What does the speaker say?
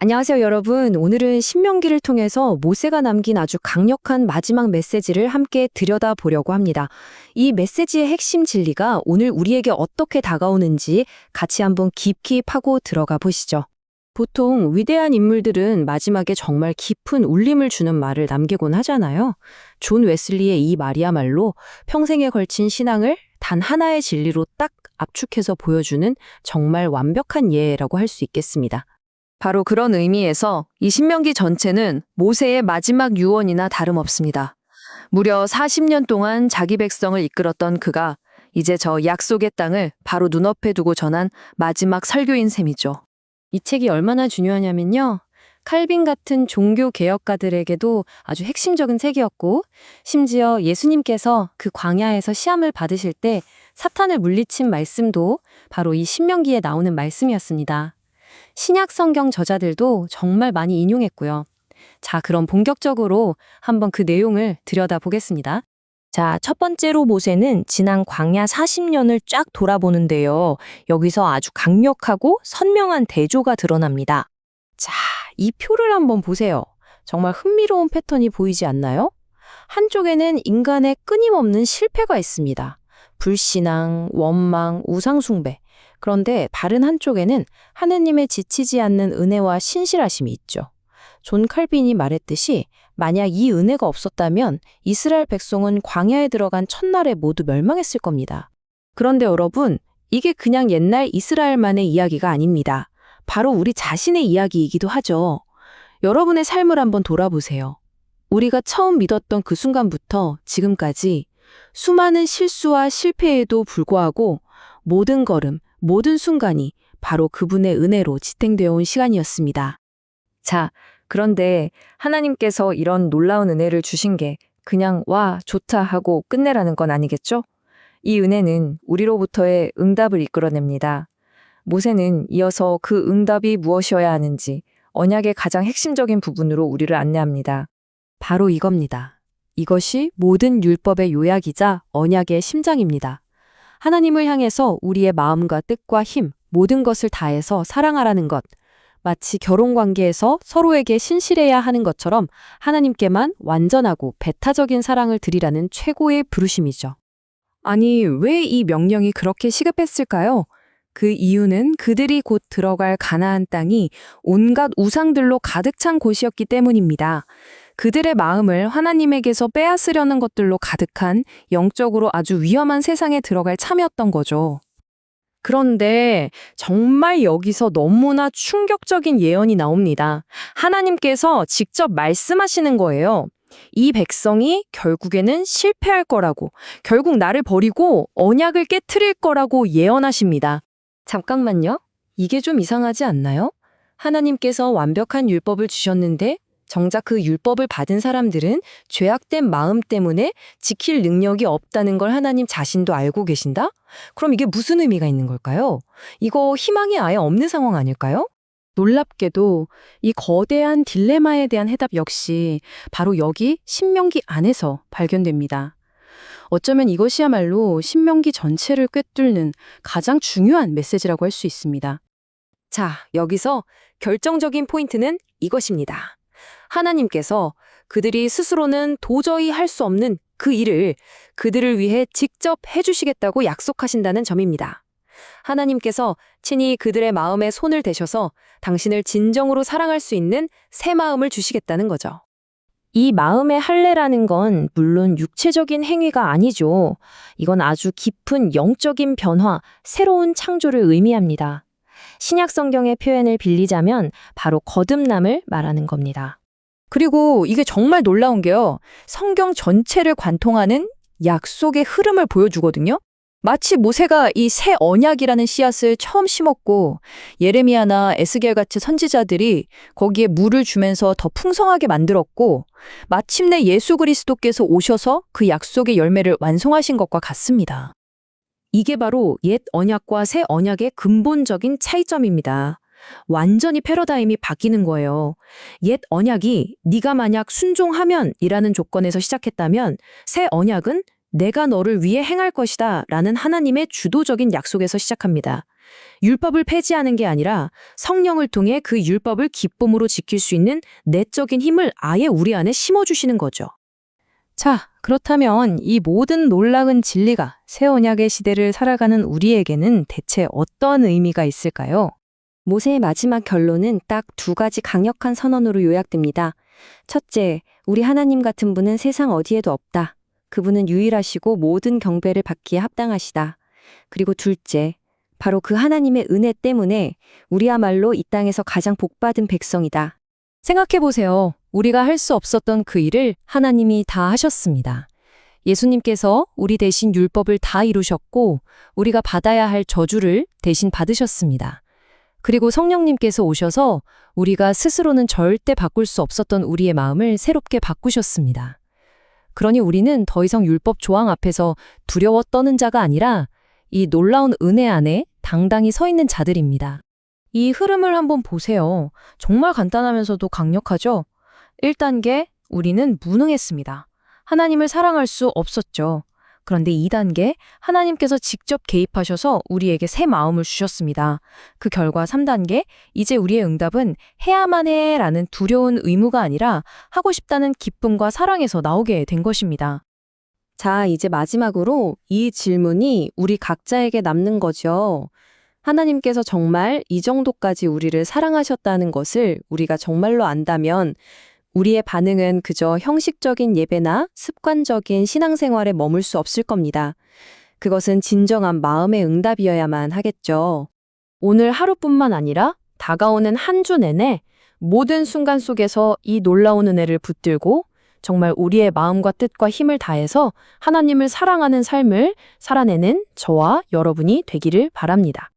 안녕하세요, 여러분. 오늘은 신명기를 통해서 모세가 남긴 아주 강력한 마지막 메시지를 함께 들여다보려고 합니다. 이 메시지의 핵심 진리가 오늘 우리에게 어떻게 다가오는지 같이 한번 깊이 파고 들어가 보시죠. 보통 위대한 인물들은 마지막에 정말 깊은 울림을 주는 말을 남기곤 하잖아요. 존 웨슬리의 이 말이야말로 평생에 걸친 신앙을 단 하나의 진리로 딱 압축해서 보여주는 정말 완벽한 예라고 할 수 있겠습니다. 바로 그런 의미에서 이 신명기 전체는 모세의 마지막 유언이나 다름없습니다. 무려 40년 동안 자기 백성을 이끌었던 그가 이제 저 약속의 땅을 바로 눈앞에 두고 전한 마지막 설교인 셈이죠. 이 책이 얼마나 중요하냐면요. 칼빈 같은 종교 개혁가들에게도 아주 핵심적인 책이었고, 심지어 예수님께서 그 광야에서 시험을 받으실 때 사탄을 물리친 말씀도 바로 이 신명기에 나오는 말씀이었습니다. 신약 성경 저자들도 정말 많이 인용했고요. 자, 그럼 본격적으로 한번 그 내용을 들여다보겠습니다. 자, 첫 번째로 모세는 지난 광야 40년을 쫙 돌아보는데요. 여기서 아주 강력하고 선명한 대조가 드러납니다. 자, 이 표를 한번 보세요. 정말 흥미로운 패턴이 보이지 않나요? 한쪽에는 인간의 끊임없는 실패가 있습니다. 불신앙, 원망, 우상숭배. 그런데 다른 한쪽에는 하느님의 지치지 않는 은혜와 신실하심이 있죠. 존 칼빈이 말했듯이 만약 이 은혜가 없었다면 이스라엘 백성은 광야에 들어간 첫날에 모두 멸망했을 겁니다. 그런데 여러분, 이게 그냥 옛날 이스라엘만의 이야기가 아닙니다. 바로 우리 자신의 이야기이기도 하죠. 여러분의 삶을 한번 돌아보세요. 우리가 처음 믿었던 그 순간부터 지금까지 수많은 실수와 실패에도 불구하고 모든 걸음, 모든 순간이 바로 그분의 은혜로 지탱되어 온 시간이었습니다. 자, 그런데 하나님께서 이런 놀라운 은혜를 주신 게 그냥 와, 좋다 하고 끝내라는 건 아니겠죠? 이 은혜는 우리로부터의 응답을 이끌어냅니다. 모세는 이어서 그 응답이 무엇이어야 하는지 언약의 가장 핵심적인 부분으로 우리를 안내합니다. 바로 이겁니다. 이것이 모든 율법의 요약이자 언약의 심장입니다. 하나님을 향해서 우리의 마음과 뜻과 힘, 모든 것을 다해서 사랑하라는 것. 마치 결혼관계에서 서로에게 신실해야 하는 것처럼 하나님께만 완전하고 배타적인 사랑을 드리라는 최고의 부르심이죠. 아니, 왜 이 명령이 그렇게 시급했을까요? 그 이유는 그들이 곧 들어갈 가나안 땅이 온갖 우상들로 가득 찬 곳이었기 때문입니다. 그들의 마음을 하나님에게서 빼앗으려는 것들로 가득한 영적으로 아주 위험한 세상에 들어갈 참이었던 거죠. 그런데 정말 여기서 너무나 충격적인 예언이 나옵니다. 하나님께서 직접 말씀하시는 거예요. 이 백성이 결국에는 실패할 거라고, 결국 나를 버리고 언약을 깨트릴 거라고 예언하십니다. 잠깐만요. 이게 좀 이상하지 않나요? 하나님께서 완벽한 율법을 주셨는데 정작 그 율법을 받은 사람들은 죄악된 마음 때문에 지킬 능력이 없다는 걸 하나님 자신도 알고 계신다? 그럼 이게 무슨 의미가 있는 걸까요? 이거 희망이 아예 없는 상황 아닐까요? 놀랍게도 이 거대한 딜레마에 대한 해답 역시 바로 여기 신명기 안에서 발견됩니다. 어쩌면 이것이야말로 신명기 전체를 꿰뚫는 가장 중요한 메시지라고 할 수 있습니다. 자, 여기서 결정적인 포인트는 이것입니다. 하나님께서 그들이 스스로는 도저히 할 수 없는 그 일을 그들을 위해 직접 해주시겠다고 약속하신다는 점입니다. 하나님께서 친히 그들의 마음에 손을 대셔서 당신을 진정으로 사랑할 수 있는 새 마음을 주시겠다는 거죠. 이 마음의 할례라는 건 물론 육체적인 행위가 아니죠. 이건 아주 깊은 영적인 변화, 새로운 창조를 의미합니다. 신약 성경의 표현을 빌리자면 바로 거듭남을 말하는 겁니다. 그리고 이게 정말 놀라운 게요. 성경 전체를 관통하는 약속의 흐름을 보여주거든요. 마치 모세가 이 새 언약이라는 씨앗을 처음 심었고 예레미야나 에스겔 같은 선지자들이 거기에 물을 주면서 더 풍성하게 만들었고 마침내 예수 그리스도께서 오셔서 그 약속의 열매를 완성하신 것과 같습니다. 이게 바로 옛 언약과 새 언약의 근본적인 차이점입니다. 완전히 패러다임이 바뀌는 거예요. 옛 언약이 네가 만약 순종하면 이라는 조건에서 시작했다면 새 언약은 내가 너를 위해 행할 것이다 라는 하나님의 주도적인 약속에서 시작합니다. 율법을 폐지하는 게 아니라 성령을 통해 그 율법을 기쁨으로 지킬 수 있는 내적인 힘을 아예 우리 안에 심어주시는 거죠. 자, 그렇다면 이 모든 놀라운 진리가 새 언약의 시대를 살아가는 우리에게는 대체 어떤 의미가 있을까요? 모세의 마지막 결론은 딱 두 가지 강력한 선언으로 요약됩니다. 첫째, 우리 하나님 같은 분은 세상 어디에도 없다. 그분은 유일하시고 모든 경배를 받기에 합당하시다. 그리고 둘째, 바로 그 하나님의 은혜 때문에 우리야말로 이 땅에서 가장 복받은 백성이다. 생각해보세요. 우리가 할 수 없었던 그 일을 하나님이 다 하셨습니다. 예수님께서 우리 대신 율법을 다 이루셨고 우리가 받아야 할 저주를 대신 받으셨습니다. 그리고 성령님께서 오셔서 우리가 스스로는 절대 바꿀 수 없었던 우리의 마음을 새롭게 바꾸셨습니다. 그러니 우리는 더 이상 율법 조항 앞에서 두려워 떠는 자가 아니라 이 놀라운 은혜 안에 당당히 서 있는 자들입니다. 이 흐름을 한번 보세요. 정말 간단하면서도 강력하죠? 1단계, 우리는 무능했습니다. 하나님을 사랑할 수 없었죠. 그런데 2단계, 하나님께서 직접 개입하셔서 우리에게 새 마음을 주셨습니다. 그 결과 3단계, 이제 우리의 응답은 해야만 해라는 두려운 의무가 아니라 하고 싶다는 기쁨과 사랑에서 나오게 된 것입니다. 자, 이제 마지막으로 이 질문이 우리 각자에게 남는 거죠. 하나님께서 정말 이 정도까지 우리를 사랑하셨다는 것을 우리가 정말로 안다면 우리의 반응은 그저 형식적인 예배나 습관적인 신앙생활에 머물 수 없을 겁니다. 그것은 진정한 마음의 응답이어야만 하겠죠. 오늘 하루뿐만 아니라 다가오는 한 주 내내 모든 순간 속에서 이 놀라운 은혜를 붙들고 정말 우리의 마음과 뜻과 힘을 다해서 하나님을 사랑하는 삶을 살아내는 저와 여러분이 되기를 바랍니다.